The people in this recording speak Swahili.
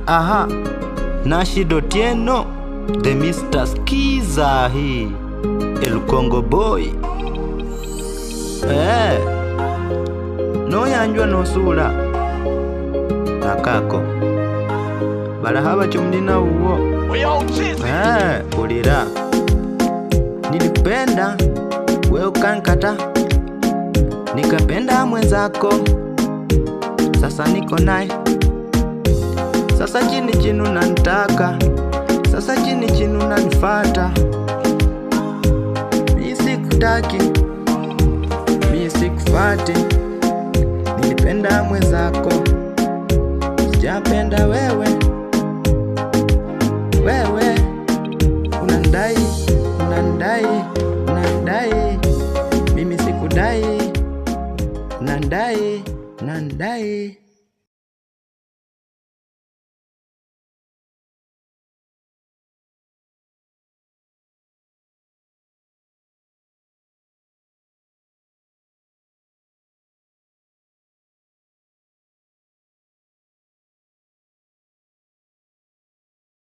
Aha, Nashido Tieno, the Mr. Skiza hii, El Congo Boy. No yanjwa no sula nakako barahaba chumdina uwo. Ulira nilipenda we ukankata, nikapenda mwenzako, sasa niko naye. Sasa chini chinu nanitaka, sasa chini chinu nanifata. Mi sikutaki, mi sikufati, nilipenda mwenzako, sijapenda wewe. Wewe unandai, unandai, unandai, mimi sikudai. Unandai, unandai.